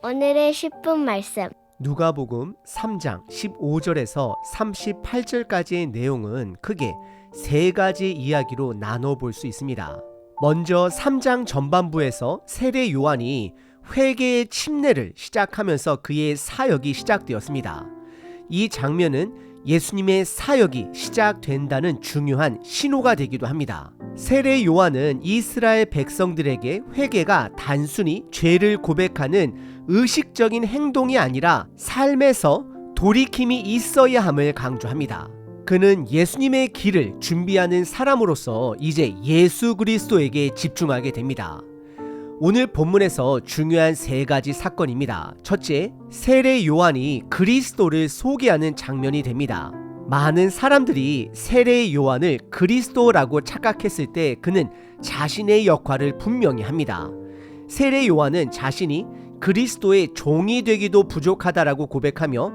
오늘의 10분 말씀. 누가복음 3장 15절에서 38절까지의 내용은 크게 세 가지 이야기로 나눠볼 수 있습니다. 먼저 3장 전반부에서 세례 요한이 회개의 침례를 시작하면서 그의 사역이 시작되었습니다. 이 장면은 예수님의 사역이 시작된다는 중요한 신호가 되기도 합니다. 세례 요한은 이스라엘 백성들에게 회개가 단순히 죄를 고백하는 의식적인 행동이 아니라 삶에서 돌이킴이 있어야 함을 강조합니다. 그는 예수님의 길을 준비하는 사람으로서 이제 예수 그리스도에게 집중하게 됩니다. 오늘 본문에서 중요한 세 가지 사건입니다. 첫째, 세례 요한이 그리스도를 소개하는 장면이 됩니다. 많은 사람들이 세례 요한을 그리스도라고 착각했을 때 그는 자신의 역할을 분명히 합니다. 세례 요한은 자신이 그리스도의 종이 되기도 부족하다라고 고백하며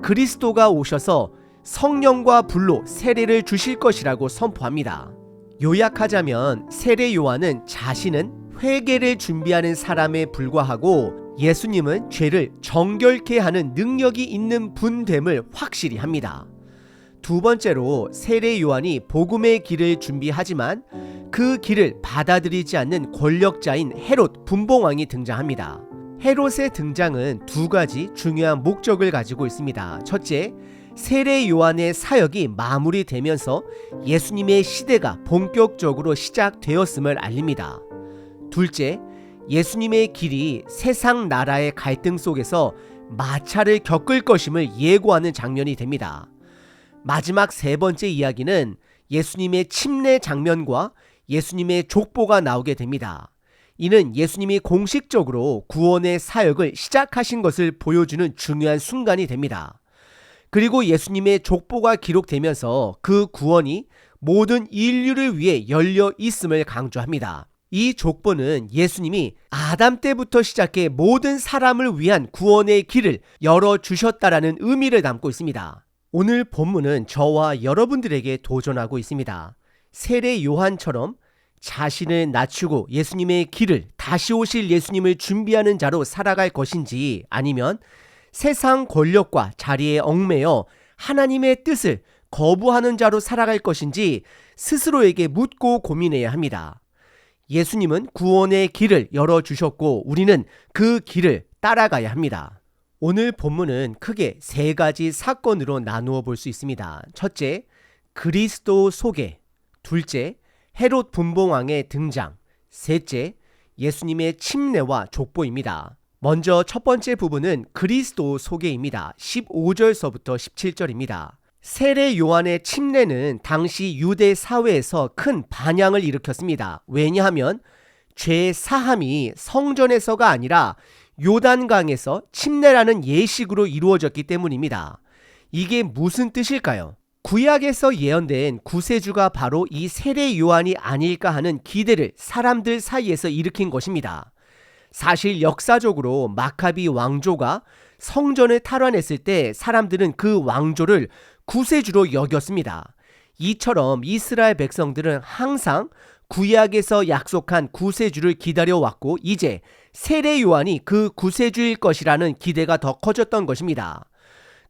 그리스도가 오셔서 성령과 불로 세례를 주실 것이라고 선포합니다. 요약하자면 세례 요한은 자신은 회개를 준비하는 사람에 불과하고 예수님은 죄를 정결케 하는 능력이 있는 분됨을 확실히 합니다. 두 번째로 세례 요한이 복음의 길을 준비하지만 그 길을 받아들이지 않는 권력자인 헤롯 분봉왕이 등장합니다. 헤롯의 등장은 두 가지 중요한 목적을 가지고 있습니다. 첫째, 세례 요한의 사역이 마무리되면서 예수님의 시대가 본격적으로 시작되었음을 알립니다. 둘째, 예수님의 길이 세상 나라의 갈등 속에서 마찰을 겪을 것임을 예고하는 장면이 됩니다. 마지막 세 번째 이야기는 예수님의 침례 장면과 예수님의 족보가 나오게 됩니다. 이는 예수님이 공식적으로 구원의 사역을 시작하신 것을 보여주는 중요한 순간이 됩니다. 그리고 예수님의 족보가 기록되면서 그 구원이 모든 인류를 위해 열려 있음을 강조합니다. 이 족보는 예수님이 아담 때부터 시작해 모든 사람을 위한 구원의 길을 열어주셨다라는 의미를 담고 있습니다. 오늘 본문은 저와 여러분들에게 도전하고 있습니다. 세례 요한처럼 자신을 낮추고 예수님의 길을, 다시 오실 예수님을 준비하는 자로 살아갈 것인지, 아니면 세상 권력과 자리에 얽매여 하나님의 뜻을 거부하는 자로 살아갈 것인지 스스로에게 묻고 고민해야 합니다. 예수님은 구원의 길을 열어주셨고 우리는 그 길을 따라가야 합니다. 오늘 본문은 크게 세 가지 사건으로 나누어 볼 수 있습니다. 첫째, 그리스도 소개. 둘째, 헤롯 분봉왕의 등장. 셋째, 예수님의 침례와 족보입니다. 먼저 첫 번째 부분은 그리스도 소개입니다. 15절서부터 17절입니다. 세례 요한의 침례는 당시 유대 사회에서 큰 반향을 일으켰습니다. 왜냐하면 죄 사함이 성전에서가 아니라 요단강에서 침례라는 예식으로 이루어졌기 때문입니다. 이게 무슨 뜻일까요? 구약에서 예언된 구세주가 바로 이 세례 요한이 아닐까 하는 기대를 사람들 사이에서 일으킨 것입니다. 사실 역사적으로 마카비 왕조가 성전을 탈환했을 때 사람들은 그 왕조를 구세주로 여겼습니다. 이처럼 이스라엘 백성들은 항상 구약에서 약속한 구세주를 기다려왔고 이제 세례 요한이 그 구세주일 것이라는 기대가 더 커졌던 것입니다.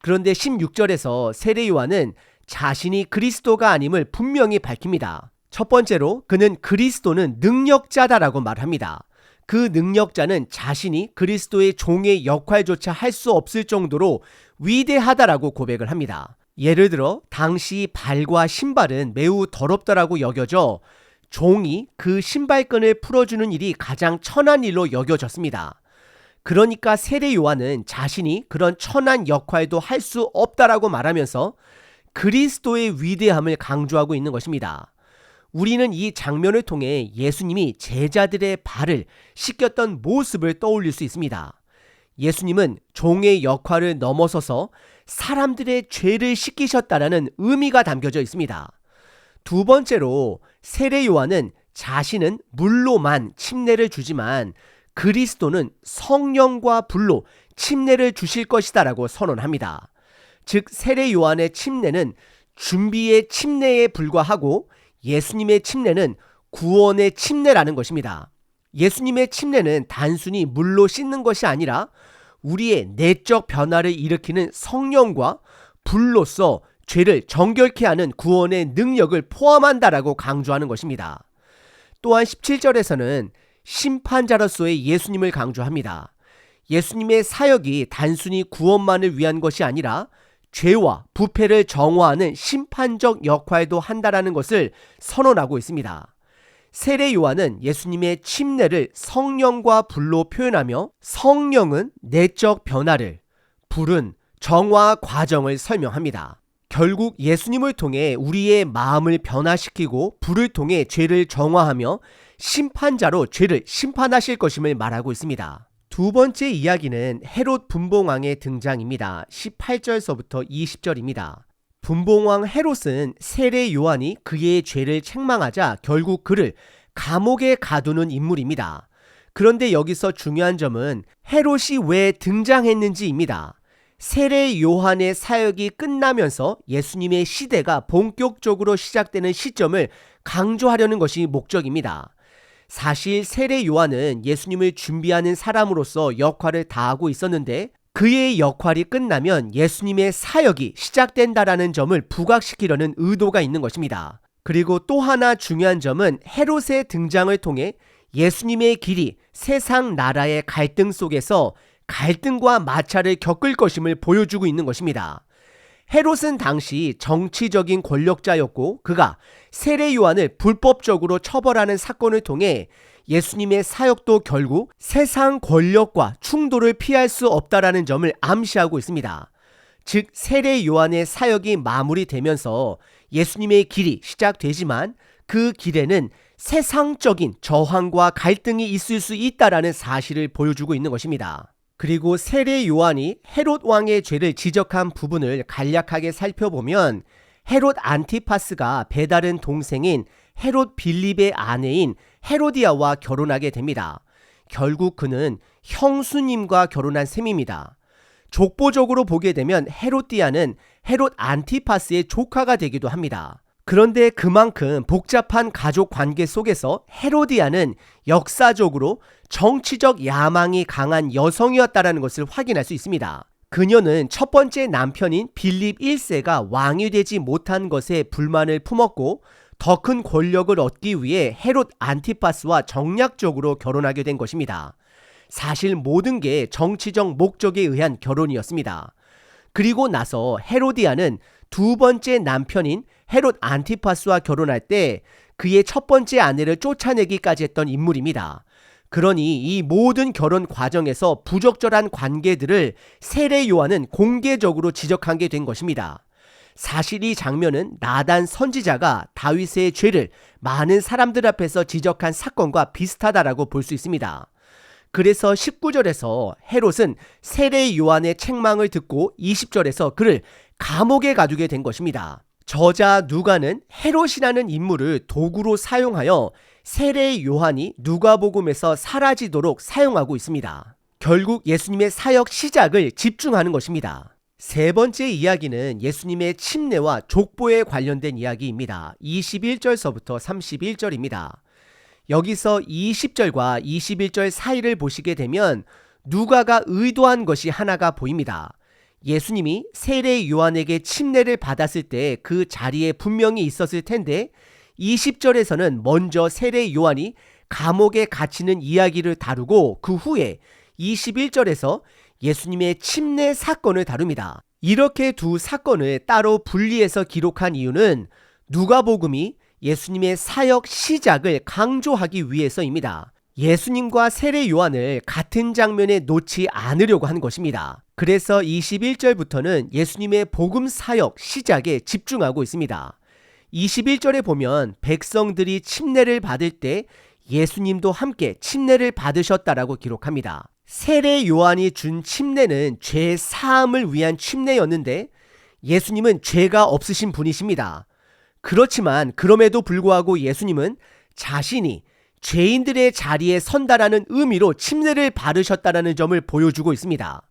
그런데 16절에서 세례 요한은 자신이 그리스도가 아님을 분명히 밝힙니다. 첫 번째로 그는 그리스도는 능력자다라고 말합니다. 그 능력자는 자신이 그리스도의 종의 역할조차 할 수 없을 정도로 위대하다라고 고백을 합니다. 예를 들어 당시 발과 신발은 매우 더럽다라고 여겨져 종이 그 신발끈을 풀어주는 일이 가장 천한 일로 여겨졌습니다. 그러니까 세례 요한은 자신이 그런 천한 역할도 할 수 없다라고 말하면서 그리스도의 위대함을 강조하고 있는 것입니다. 우리는 이 장면을 통해 예수님이 제자들의 발을 씻겼던 모습을 떠올릴 수 있습니다. 예수님은 종의 역할을 넘어서서 사람들의 죄를 씻기셨다라는 의미가 담겨져 있습니다. 두 번째로 세례 요한은 자신은 물로만 침례를 주지만 그리스도는 성령과 불로 침례를 주실 것이다라고 선언합니다. 즉 세례 요한의 침례는 준비의 침례에 불과하고 예수님의 침례는 구원의 침례라는 것입니다. 예수님의 침례는 단순히 물로 씻는 것이 아니라 우리의 내적 변화를 일으키는 성령과 불로서 죄를 정결케 하는 구원의 능력을 포함한다라고 강조하는 것입니다. 또한 17절에서는 심판자로서의 예수님을 강조합니다. 예수님의 사역이 단순히 구원만을 위한 것이 아니라 죄와 부패를 정화하는 심판적 역할도 한다라는 것을 선언하고 있습니다. 세례 요한은 예수님의 침례를 성령과 불로 표현하며 성령은 내적 변화를, 불은 정화 과정을 설명합니다. 결국 예수님을 통해 우리의 마음을 변화시키고 불을 통해 죄를 정화하며 심판자로 죄를 심판하실 것임을 말하고 있습니다. 두 번째 이야기는 헤롯 분봉왕의 등장입니다. 18절서부터 20절입니다. 분봉왕 헤롯은 세례 요한이 그의 죄를 책망하자 결국 그를 감옥에 가두는 인물입니다. 그런데 여기서 중요한 점은 헤롯이 왜 등장했는지입니다. 세례 요한의 사역이 끝나면서 예수님의 시대가 본격적으로 시작되는 시점을 강조하려는 것이 목적입니다. 사실 세례 요한은 예수님을 준비하는 사람으로서 역할을 다하고 있었는데 그의 역할이 끝나면 예수님의 사역이 시작된다라는 점을 부각시키려는 의도가 있는 것입니다. 그리고 또 하나 중요한 점은 헤롯의 등장을 통해 예수님의 길이 세상 나라의 갈등 속에서 갈등과 마찰을 겪을 것임을 보여주고 있는 것입니다. 헤롯은 당시 정치적인 권력자였고 그가 세례 요한을 불법적으로 처벌하는 사건을 통해 예수님의 사역도 결국 세상 권력과 충돌을 피할 수 없다라는 점을 암시하고 있습니다. 즉 세례 요한의 사역이 마무리되면서 예수님의 길이 시작되지만 그 길에는 세상적인 저항과 갈등이 있을 수 있다라는 사실을 보여주고 있는 것입니다. 그리고 세례 요한이 헤롯 왕의 죄를 지적한 부분을 간략하게 살펴보면 헤롯 안티파스가 배다른 동생인 헤롯 빌립의 아내인 헤로디아와 결혼하게 됩니다. 결국 그는 형수님과 결혼한 셈입니다. 족보적으로 보게 되면 헤로디아는 헤롯 안티파스의 조카가 되기도 합니다. 그런데 그만큼 복잡한 가족 관계 속에서 헤로디아는 역사적으로 정치적 야망이 강한 여성이었다는 것을 확인할 수 있습니다. 그녀는 첫 번째 남편인 빌립 1세가 왕이 되지 못한 것에 불만을 품었고 더 큰 권력을 얻기 위해 헤롯 안티파스와 정략적으로 결혼하게 된 것입니다. 사실 모든 게 정치적 목적에 의한 결혼이었습니다. 그리고 나서 헤로디아는 두 번째 남편인 헤롯 안티파스와 결혼할 때 그의 첫 번째 아내를 쫓아내기까지 했던 인물입니다. 그러니 이 모든 결혼 과정에서 부적절한 관계들을 세례 요한은 공개적으로 지적한 게 된 것입니다. 사실 이 장면은 나단 선지자가 다윗의 죄를 많은 사람들 앞에서 지적한 사건과 비슷하다라고 볼 수 있습니다. 그래서 19절에서 헤롯은 세례 요한의 책망을 듣고 20절에서 그를 감옥에 가두게 된 것입니다. 저자 누가는 헤롯이라는 인물을 도구로 사용하여 세례 요한이 누가복음에서 사라지도록 사용하고 있습니다. 결국 예수님의 사역 시작을 집중하는 것입니다. 세 번째 이야기는 예수님의 침례와 족보에 관련된 이야기입니다. 21절서부터 31절입니다. 여기서 20절과 21절 사이를 보시게 되면 누가가 의도한 것이 하나가 보입니다. 예수님이 세례 요한에게 침례를 받았을 때 그 자리에 분명히 있었을 텐데 20절에서는 먼저 세례 요한이 감옥에 갇히는 이야기를 다루고 그 후에 21절에서 예수님의 침례 사건을 다룹니다. 이렇게 두 사건을 따로 분리해서 기록한 이유는 누가복음이 예수님의 사역 시작을 강조하기 위해서입니다. 예수님과 세례 요한을 같은 장면에 놓지 않으려고 하는 것입니다. 그래서 21절부터는 예수님의 복음 사역 시작에 집중하고 있습니다. 21절에 보면 백성들이 침례를 받을 때 예수님도 함께 침례를 받으셨다라고 기록합니다. 세례 요한이 준 침례는 죄 사함을 위한 침례였는데 예수님은 죄가 없으신 분이십니다. 그렇지만 그럼에도 불구하고 예수님은 자신이 죄인들의 자리에 선다라는 의미로 침례를 받으셨다라는 점을 보여주고 있습니다.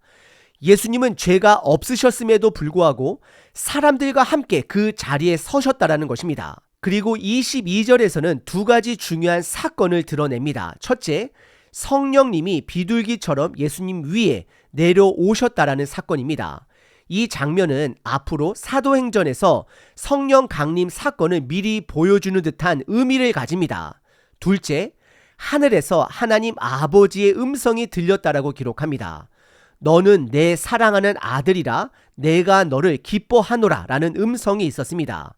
예수님은 죄가 없으셨음에도 불구하고 사람들과 함께 그 자리에 서셨다라는 것입니다. 그리고 22절에서는 두 가지 중요한 사건을 드러냅니다. 첫째, 성령님이 비둘기처럼 예수님 위에 내려오셨다라는 사건입니다. 이 장면은 앞으로 사도행전에서 성령 강림 사건을 미리 보여주는 듯한 의미를 가집니다. 둘째, 하늘에서 하나님 아버지의 음성이 들렸다라고 기록합니다. 너는 내 사랑하는 아들이라 내가 너를 기뻐하노라 라는 음성이 있었습니다.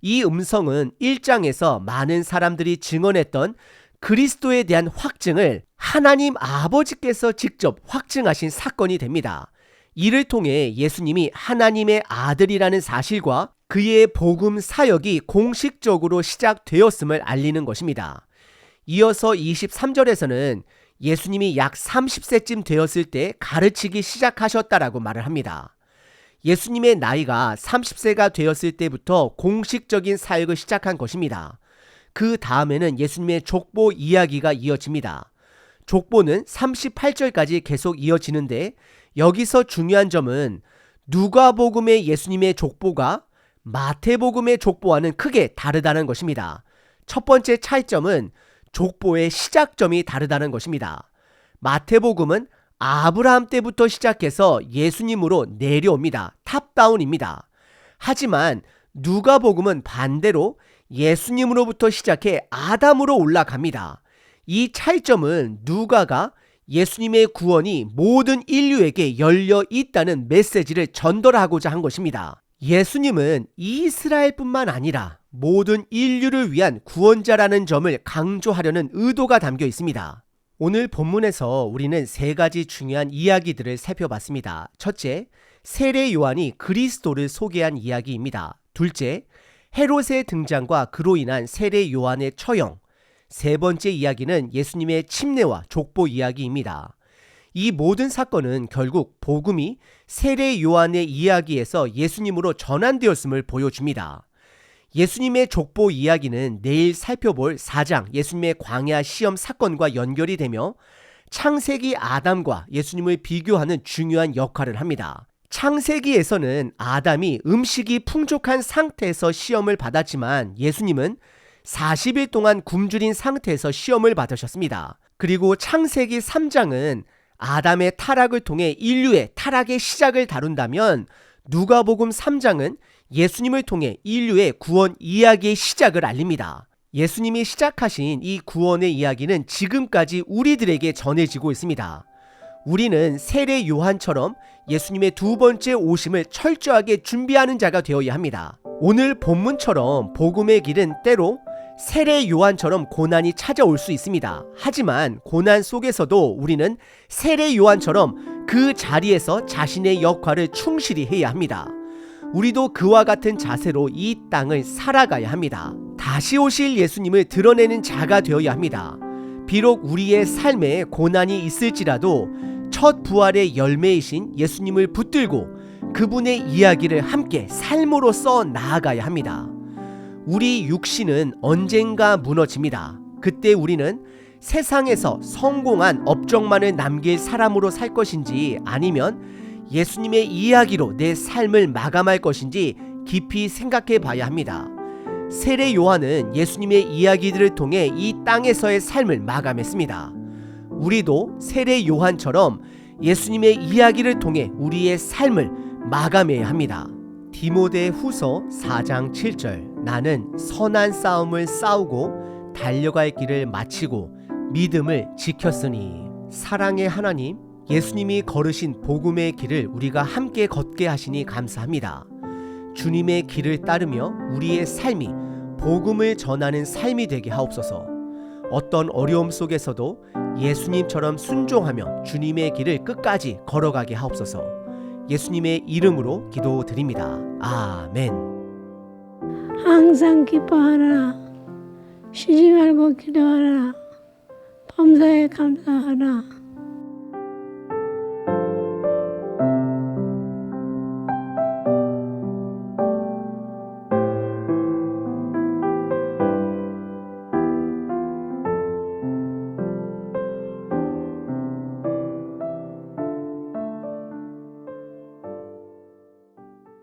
이 음성은 1장에서 많은 사람들이 증언했던 그리스도에 대한 확증을 하나님 아버지께서 직접 확증하신 사건이 됩니다. 이를 통해 예수님이 하나님의 아들이라는 사실과 그의 복음 사역이 공식적으로 시작되었음을 알리는 것입니다. 이어서 23절에서는 예수님이 약 30세쯤 되었을 때 가르치기 시작하셨다라고 말을 합니다. 예수님의 나이가 30세가 되었을 때부터 공식적인 사역을 시작한 것입니다. 그 다음에는 예수님의 족보 이야기가 이어집니다. 족보는 38절까지 계속 이어지는데 여기서 중요한 점은 누가복음의 예수님의 족보가 마태복음의 족보와는 크게 다르다는 것입니다. 첫 번째 차이점은 족보의 시작점이 다르다는 것입니다. 마태복음은 아브라함 때부터 시작해서 예수님으로 내려옵니다. 탑다운입니다. 하지만 누가복음은 반대로 예수님으로부터 시작해 아담으로 올라갑니다. 이 차이점은 누가가 예수님의 구원이 모든 인류에게 열려 있다는 메시지를 전달하고자 한 것입니다. 예수님은 이스라엘뿐만 아니라 모든 인류를 위한 구원자라는 점을 강조하려는 의도가 담겨 있습니다. 오늘 본문에서 우리는 세 가지 중요한 이야기들을 살펴봤습니다. 첫째, 세례 요한이 그리스도를 소개한 이야기입니다. 둘째, 헤롯의 등장과 그로 인한 세례 요한의 처형. 세 번째 이야기는 예수님의 침례와 족보 이야기입니다. 이 모든 사건은 결국 복음이 세례 요한의 이야기에서 예수님으로 전환되었음을 보여줍니다. 예수님의 족보 이야기는 내일 살펴볼 4장 예수님의 광야 시험 사건과 연결이 되며 창세기 아담과 예수님을 비교하는 중요한 역할을 합니다. 창세기에서는 아담이 음식이 풍족한 상태에서 시험을 받았지만 예수님은 40일 동안 굶주린 상태에서 시험을 받으셨습니다. 그리고 창세기 3장은 아담의 타락을 통해 인류의 타락의 시작을 다룬다면 누가복음 3장은 예수님을 통해 인류의 구원 이야기의 시작을 알립니다. 예수님이 시작하신 이 구원의 이야기는 지금까지 우리들에게 전해지고 있습니다. 우리는 세례 요한처럼 예수님의 두 번째 오심을 철저하게 준비하는 자가 되어야 합니다. 오늘 본문처럼 복음의 길은 때로 세례 요한처럼 고난이 찾아올 수 있습니다. 하지만 고난 속에서도 우리는 세례 요한처럼 그 자리에서 자신의 역할을 충실히 해야 합니다. 우리도 그와 같은 자세로 이 땅을 살아가야 합니다. 다시 오실 예수님을 드러내는 자가 되어야 합니다. 비록 우리의 삶에 고난이 있을지라도 첫 부활의 열매이신 예수님을 붙들고 그분의 이야기를 함께 삶으로써 나아가야 합니다. 우리 육신은 언젠가 무너집니다. 그때 우리는 세상에서 성공한 업적만을 남길 사람으로 살 것인지 아니면 예수님의 이야기로 내 삶을 마감할 것인지 깊이 생각해 봐야 합니다. 세례 요한은 예수님의 이야기들을 통해 이 땅에서의 삶을 마감했습니다. 우리도 세례 요한처럼 예수님의 이야기를 통해 우리의 삶을 마감해야 합니다. 디모데 후서 4장 7절 나는 선한 싸움을 싸우고 달려갈 길을 마치고 믿음을 지켰으니 사랑의 하나님 예수님이 걸으신 복음의 길을 우리가 함께 걷게 하시니 감사합니다. 주님의 길을 따르며 우리의 삶이 복음을 전하는 삶이 되게 하옵소서. 어떤 어려움 속에서도 예수님처럼 순종하며 주님의 길을 끝까지 걸어가게 하옵소서. 예수님의 이름으로 기도드립니다. 아멘. 항상 기뻐하라. 쉬지 말고 기도하라. 범사에 감사하라.